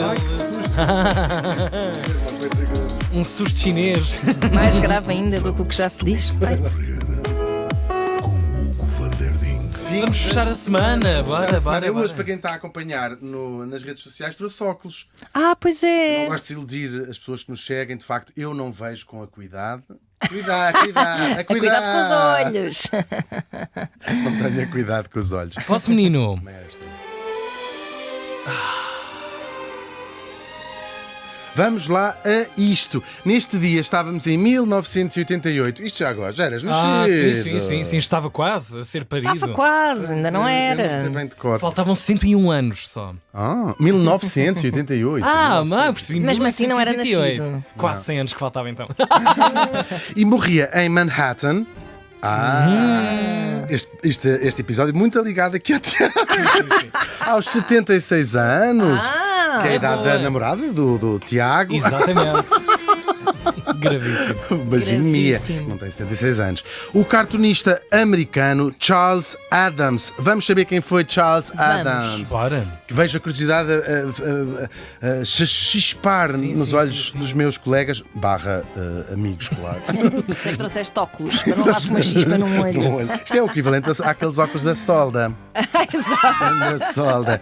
Ai, que susto! Um susto chinês. Mais grave ainda do que o que já se diz. Vamos fechar a semana. Bora. Eu hoje, para quem está a acompanhar nas redes sociais, trouxe óculos. Pois Eu é. não gosto de iludir as pessoas que nos seguem. De facto, eu não vejo com acuidade. Cuidado Cuidado com os olhos. Não tenha cuidado com os olhos. Posso, menino? Vamos lá a isto. Neste dia estávamos em 1988. Isto já agora, já eras nascido. Sim. Estava quase a ser parido. Estava quase, ainda não Eu não sei era. bem de cor. Faltavam 101 anos só. 1988. Mas percebi. Mesmo assim não era 1988. nascido. Quase 100 anos que faltava então. E morria em Manhattan. Este episódio muito ligado aqui ao teatro. Aos 76 anos. Que é a idade da namorada do Tiago. Exatamente. Gravíssimo. Beijinho Mia. Gravíssimo. Não tem 76 anos. O cartunista americano Charles Addams. Vamos saber quem foi Charles Addams. Bora. Que vejo a curiosidade a chispar nos olhos dos meus colegas / amigos, claro. Por isso é que trouxeste óculos, para não levares com uma chispa num olho. Isto é o equivalente àqueles óculos da solda. Exato. Da solda.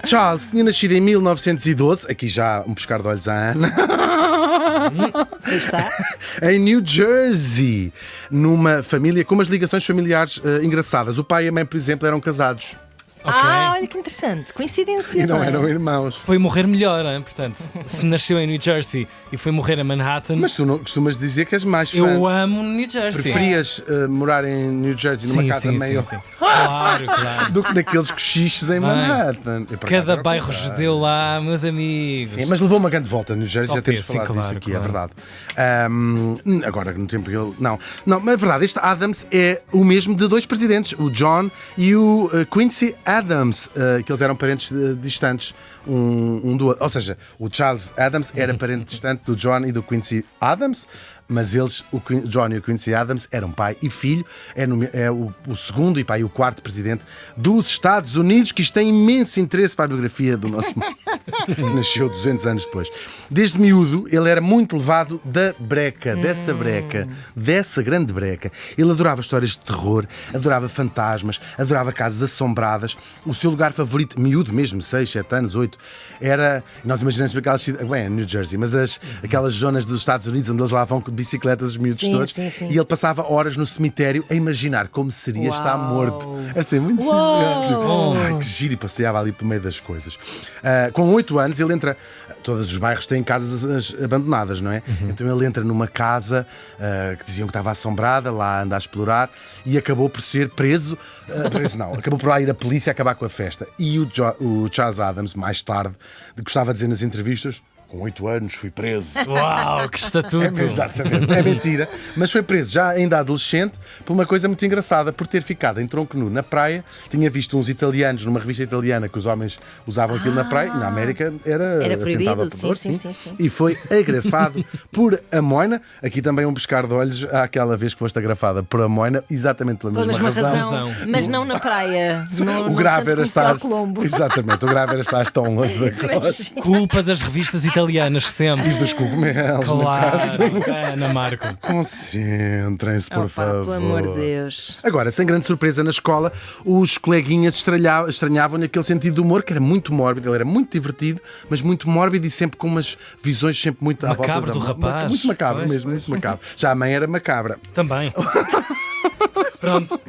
Charles tinha nascido em 1912, aqui já um pescar de olhos à Ana, Aí está. em New Jersey, numa família com umas ligações familiares engraçadas. O pai e a mãe, por exemplo, eram casados Ok. Olha que interessante. Coincidência. e não é? eram irmãos. Foi morrer melhor, hein? Portanto, se nasceu em New Jersey e foi morrer em Manhattan, Mas tu não costumas dizer que és mais fã. eu amo New Jersey. Preferias morar em New Jersey numa casa meio sim. Claro. do que naqueles cochiches em Manhattan. Eu, por acaso, Cada era o bairro contrário. judeu lá, meus amigos. Sim, mas levou uma grande volta no Jersey, já Ok, temos sim, falado disso claro, aqui, claro. é verdade. Agora, no tempo que ele. Não, mas é verdade, este Adams é o mesmo de dois presidentes, o John e o Quincy Adams, que eles eram parentes distantes um do outro. Ou seja, o Charles Adams era parente distante do John e do Quincy Adams. Mas eles, o John e o Quincy Adams, eram pai e filho. É o segundo e pai, o quarto presidente dos Estados Unidos, que isto tem imenso interesse para a biografia do nosso que nasceu 200 anos depois. Desde miúdo, ele era muito levado da breca, dessa grande breca. Ele adorava histórias de terror, adorava fantasmas, adorava casas assombradas. O seu lugar favorito, miúdo mesmo, 6, 7 anos, 8, era, nós imaginamos aquelas cidades, bem, New Jersey, mas aquelas zonas dos Estados Unidos onde eles lá vão com bicicletas, os miúdos Sim, todos, sim. e ele passava horas no cemitério a imaginar como seria estar morto. Deve ser muito Uau! Ai, que giro, e passeava ali pelo meio das coisas. Com 8 anos, ele entra. Todos os bairros têm casas abandonadas, não é? Então ele entra numa casa que diziam que estava assombrada, lá anda a explorar, e acabou por ser preso. Acabou por lá ir a polícia acabar com a festa. E o Charles Adams, mais tarde, gostava de dizer nas entrevistas: com 8 anos fui preso. Uau, que estatuto! Exatamente, é mentira. Mas foi preso já ainda adolescente por uma coisa muito engraçada, por ter ficado em tronco nu na praia. Tinha visto uns italianos numa revista italiana que os homens usavam aquilo na praia. Na América era proibido, atentado ao pudor, sim. E foi agrafado por a Moina. Aqui também um pescar de olhos àquela vez que foste agrafada por a Moina, exatamente pela Pela mesma mesma razão. Mas não na praia. O grave era estar. Colombo. Exatamente, o grave era estar tão longe da costa. Culpa das revistas italianas, sempre. E dos cogumelos, no caso. Claro, Ana Marco. Concentrem-se, por favor. Pelo amor de Deus. Agora, sem grande surpresa na escola, os coleguinhas estranhavam-lhe aquele sentido de humor que era muito mórbido, ele era muito divertido, mas muito mórbido e sempre com umas visões sempre muito à volta Macabro do rapaz. Muito macabro Pois, mesmo, muito macabro. Já a mãe era macabra. Também. Pronto.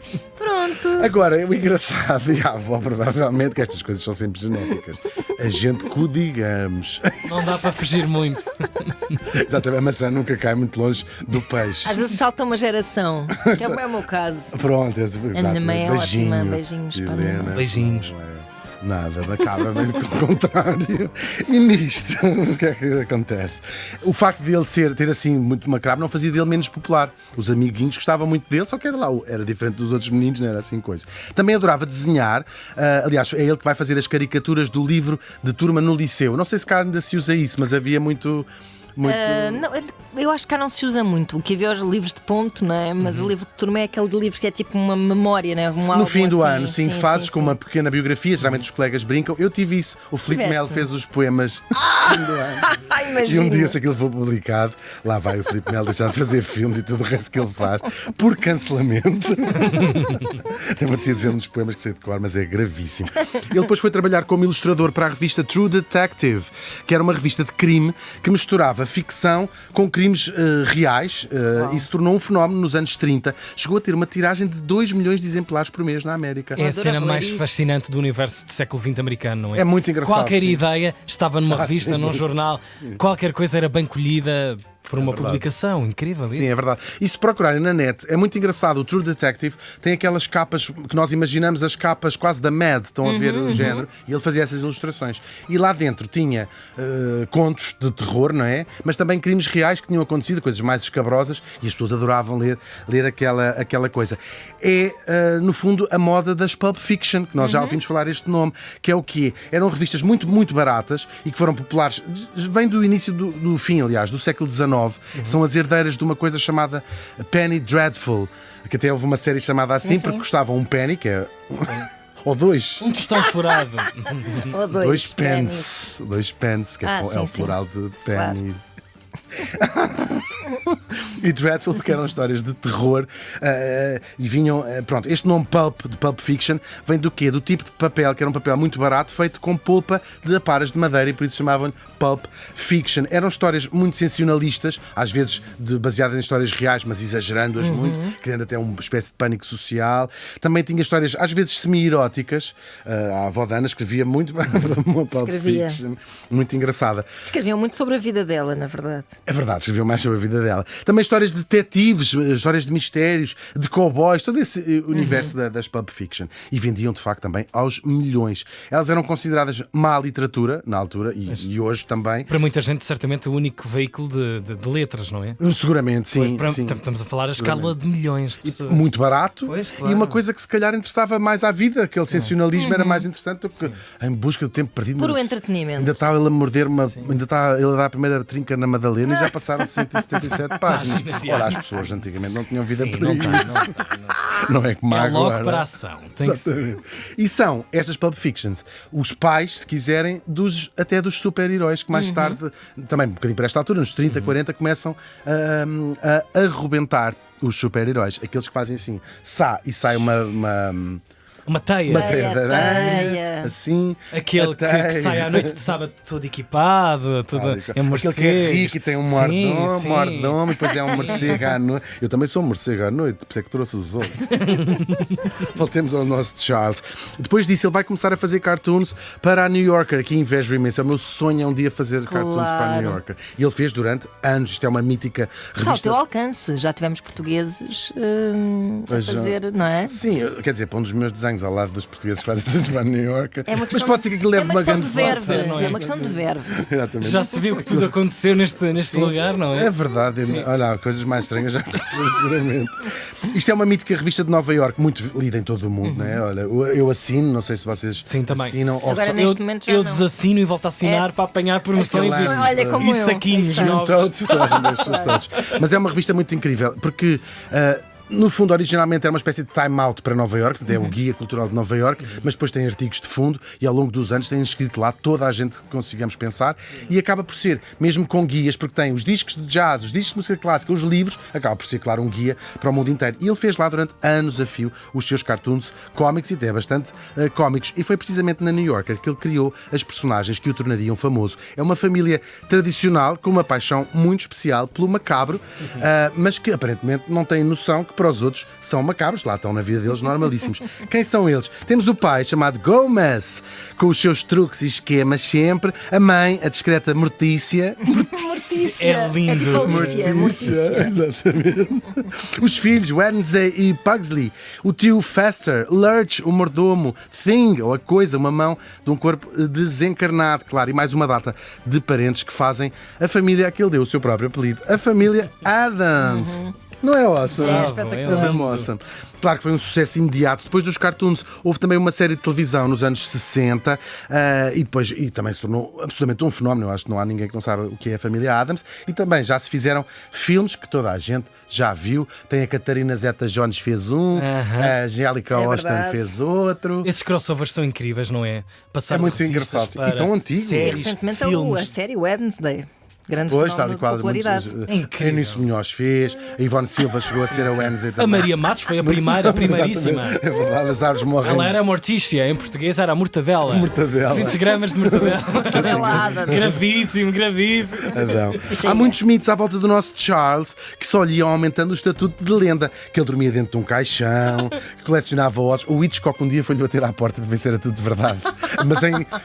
Agora, o engraçado, e a avó provavelmente, que estas coisas são sempre genéticas, a gente que o digamos. Não dá para fugir muito. Exatamente, a maçã nunca cai muito longe do peixe. Às vezes salta uma geração, que é o meu caso. Pronto, exato. A minha mãe é Beijinho, ótima, beijinhos para a minha Helena. mãe. Beijinhos. Nada, macabra, bem pelo contrário. E nisto, o que é que acontece? O facto de ele ter assim muito macabro não fazia dele menos popular. Os amiguinhos gostavam muito dele, só que era diferente dos outros meninos, não era assim coisa. Também adorava desenhar, aliás, é ele que vai fazer as caricaturas do livro de turma no liceu. Não sei se cá ainda se usa isso, mas havia muito Muito... Não, eu acho que cá não se usa muito. O que havia os livros de ponto, não é? Mas o livro de turma é aquele de livro que é tipo uma memória, não é? No fim do ano, sim, que fazes sim, com uma pequena biografia, geralmente os colegas brincam. Eu tive isso. O Filipe Tiveste? Melo fez os poemas no fim do ano. Ai, E imagina. um dia, se aquilo for publicado, lá vai o Filipe Melo deixar de fazer filmes e tudo o resto que ele faz por cancelamento. Tem uma de dizer um dos poemas que sei de cor, mas é gravíssimo. Ele depois foi trabalhar como ilustrador para a revista True Detective, que era uma revista de crime que misturava ficção com crimes reais e se tornou um fenómeno nos anos 30. Chegou a ter uma tiragem de 2 milhões de exemplares por mês na América. É a adorava cena ler mais isso. fascinante do universo do século XX americano, não é? É muito engraçado. Qualquer sim. ideia estava numa Ah, revista, sim. num jornal, qualquer coisa era bem colhida por uma verdade. publicação. Incrível isso. Sim, é verdade. E se procurarem na net, é muito engraçado. O True Detective tem aquelas capas que nós imaginamos, as capas quase da Mad, estão a ver o género, e ele fazia essas ilustrações. E lá dentro tinha contos de terror, não é? Mas também crimes reais que tinham acontecido, coisas mais escabrosas, e as pessoas adoravam ler aquela coisa. É, no fundo, a moda das Pulp Fiction, que nós já ouvimos falar este nome, que é o quê? Eram revistas muito, muito baratas e que foram populares, vem do início do fim, aliás, do século XIX. São as herdeiras de uma coisa chamada Penny Dreadful, que até houve uma série chamada assim, Sim, sim. porque custavam um penny, que é... ou dois. Um tostão furado. Ou Dois pennies. pence. 2 pence, que Ah, é sim, o sim. plural de penny. E Dreadful, porque eram histórias de terror e vinham. Pronto, este nome Pulp, de Pulp Fiction, vem do quê? Do tipo de papel, que era um papel muito barato, feito com polpa de aparas de madeira, e por isso chamavam-lhe Pulp Fiction. Eram histórias muito sensacionalistas, às vezes baseadas em histórias reais, mas exagerando-as muito, criando até uma espécie de pânico social. Também tinha histórias, às vezes, semi-eróticas. A avó da Ana escrevia muito para uma Pulp Escrevia. Fiction, muito engraçada. Escreviam muito sobre a vida dela, na verdade. É verdade, escreveu mais sobre a vida dela. Também histórias de detetives, histórias de mistérios, de cowboys, todo esse universo das Pulp Fiction. E vendiam, de facto, também aos milhões. Elas eram consideradas má literatura, na altura, e hoje também. Para muita gente, certamente, o único veículo de letras, não é? Seguramente, sim. Pois, sim. Estamos a falar a escala de milhões de pessoas. Muito barato. Pois, E claro. uma coisa que se calhar interessava mais à vida, aquele sensacionalismo era mais interessante do que Em Busca do Tempo Perdido. Puro Mas entretenimento. Ainda está ele a morder ainda está ele a dar a primeira trinca na Madalena e já passaram 177 páginas. Ora, as pessoas antigamente não tinham vida Sim, para não isso. tem, Não é como É agora. logo para a ação. Tem que ser. Exatamente. E são estas Pulp Fictions os pais, se quiserem, até dos super-heróis que mais tarde, também um bocadinho para esta altura, nos 30, 40, começam a arrebentar os super-heróis. Aqueles que fazem assim, e sai Uma teia. uma teia de Teia. aranha, assim. Aquele a que teia. sai à noite de sábado todo equipado, todo Aquele que é morcego. rico e tem um mordomo, e depois é um morcego à noite. Eu também sou um morcego à noite, por isso é que trouxe os outros. Voltemos ao nosso Charles. Depois disso, ele vai começar a fazer cartoons para a New Yorker, que invejo imenso. É o meu sonho um dia fazer cartoons para a New Yorker. E ele fez durante anos. Isto é uma mítica Está ao revista. teu alcance. Já tivemos portugueses a Pois já. fazer, não é? Sim, quer dizer, para um dos meus desenhos ao lado dos portugueses que fazem coisas para a New Yorker. É uma Mas questão pode ser que aquilo leve uma uma questão grande de verve. força, não é? É uma questão de verve. Exatamente. Já se viu que tudo aconteceu neste lugar, não é? É verdade, olha, coisas mais estranhas já aconteceram seguramente. Isto é uma mítica revista de Nova Iorque, muito lida em todo o mundo, não é? Olha, eu assino, não sei se vocês Sim, também. assinam. Ou Agora só- neste momento já Eu não. desassino e volto a assinar É. para apanhar promoções Aquele ano, Olha como e eu. saquinhos Aí está. novos. todas as pessoas todos. Mas é uma revista muito incrível, porque no fundo, originalmente era uma espécie de time-out para Nova Iorque, é o Guia Cultural de Nova Iorque, mas depois tem artigos de fundo e ao longo dos anos tem escrito lá toda a gente que consigamos pensar e acaba por ser, mesmo com guias, porque tem os discos de jazz, os discos de música clássica, os livros, acaba por ser, claro, um guia para o mundo inteiro. E ele fez lá durante anos a fio os seus cartoons cómicos e até bastante cómicos. E foi precisamente na New Yorker que ele criou as personagens que o tornariam famoso. É uma família tradicional com uma paixão muito especial pelo macabro, mas que aparentemente não tem noção que para os outros são macabros, lá estão na vida deles normalíssimos. Quem são eles? Temos o pai, chamado Gomez, com os seus truques e esquemas sempre. A mãe, a discreta Mortícia. Mortícia. É lindo. tipo Alicia, Mortícia. Exatamente. Os filhos, Wednesday e Pugsley. O tio Fester, Lurch, o mordomo, Thing, ou a coisa, uma mão de um corpo desencarnado, claro. E mais uma data de parentes que fazem a família a que ele deu o seu próprio apelido, a família Adams. Não é awesome? É Bravo, espetacular. É mesmo awesome. Claro que foi um sucesso imediato. Depois dos cartoons, houve também uma série de televisão nos anos 60 e também se tornou absolutamente um fenómeno. Eu acho que não há ninguém que não saiba o que é a família Addams. E também já se fizeram filmes que toda a gente já viu. Tem a Catarina Zeta-Jones fez um, a Angélica É Austin verdade. fez outro. Esses crossovers são incríveis, não é? Passar É muito de revistas engraçado. para E tão antigo. séries, Recentemente filmes. a série Wednesday. Grande Pois, está fenómeno de adequado. popularidade. É incrível. Eunice Munhoz fez, a Ivone Silva chegou a ser a Wednesday A também. Maria Matos foi a primeiríssima. Exatamente. É verdade, as árvores morrem. Ela era a mortícia, em português era a mortadela. Mortadela. 200 gramas de mortadela. Canelada. Gravíssimo, gravíssimo. Adão. Sim. Há muitos mitos à volta do nosso Charles que só lhe iam aumentando o estatuto de lenda. Que ele dormia dentro de um caixão, que colecionava ossos. O Hitchcock um dia foi-lhe bater à porta para ver se era tudo de verdade. Mas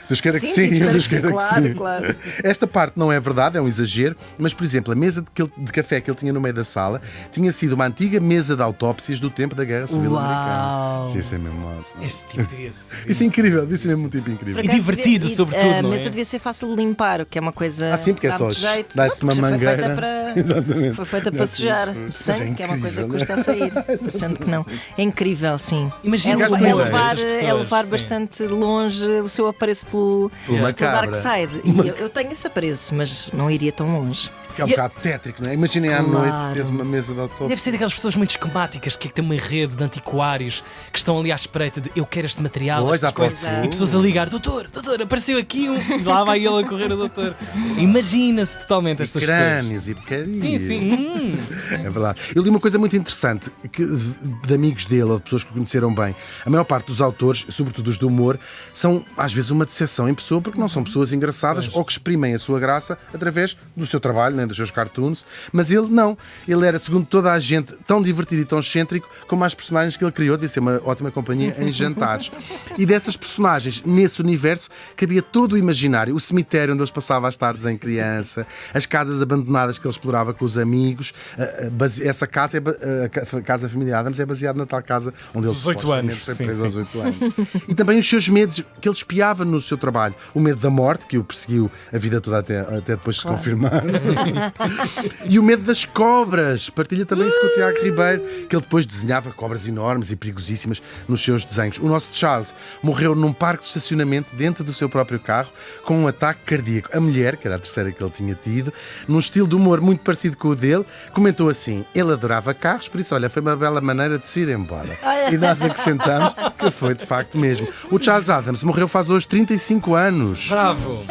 Deus queira que sim, tipo, Deus queira que claro, sim. claro. Esta parte não é verdade, é um exagero, mas, por exemplo, a mesa de café que ele tinha no meio da sala tinha sido uma antiga mesa de autópsias do tempo da Guerra Civil Uau. Americana. Isso ia ser mesmo awesome. Esse tipo devia ser. Isso é incrível, isso é mesmo um tipo incrível. E divertido, sobretudo, A não mesa é? devia ser fácil de limpar, o que é uma coisa. Ah, sim, porque é dá só muito jeito. dá-se Não, uma porque foi mangueira. feita para. Exatamente. Foi feita para sujar de sangue, que é uma coisa que incrível, custa a sair. Parecendo que não. É incrível, sim. Imagina é, o gasto é muito levar, das pessoas, é levar sim. bastante longe o seu apreço pelo Uma Dark cabra. Side. E eu tenho esse apreço, mas não iria tão longe. Que é um bocado tétrico, não é? Imaginem à Claro. noite teres uma mesa de autópsia. Deve ser daquelas pessoas muito esquemáticas que tem uma rede de antiquários que estão ali à espreita de eu quero este material, Pois, estas à coisas. procura. E pessoas a ligar, doutor, apareceu aqui um. E lá vai ele a correr o doutor. Imagina-se totalmente estas pessoas. Crânios e porcaria. Sim, sim. É verdade. Eu li uma coisa muito interessante que, de amigos dele ou de pessoas que o conheceram bem. A maior parte dos autores, sobretudo os do humor, são às vezes uma decepção em pessoa porque não são pessoas engraçadas ou que exprimem a sua graça através do seu trabalho, né, dos seus cartoons. Mas ele não. Ele era, segundo toda a gente, tão divertido e tão excêntrico como as personagens que ele criou. Devia ser uma ótima companhia em jantares. E dessas personagens, nesse universo, cabia todo o imaginário. O cemitério onde eles passavam as tardes em criança, as casas abandonadas que ele explorava com os amigos. Essa casa, a casa familiar Addams, é baseada na tal casa onde ele Dos 8 supostamente anos, foi sim, preso sim. aos 8 anos. E também os seus medos que ele espiava no seu trabalho. O medo da morte, que o perseguiu a vida toda até depois se confirmar. E o medo das cobras. Partilha também isso com o Tiago Ribeiro, que ele depois desenhava cobras enormes e perigosíssimas nos seus desenhos. O nosso Charles morreu num parque de estacionamento dentro do seu próprio carro com um ataque cardíaco. A mulher, que era a terceira que ele tinha tido, num estilo de humor muito parecido com o dele, comentou assim: ele adorava carros, por isso, olha, foi uma bela maneira de se ir embora. E nós acrescentamos que foi de facto mesmo. O Charles Addams morreu faz hoje 35 anos. Bravo.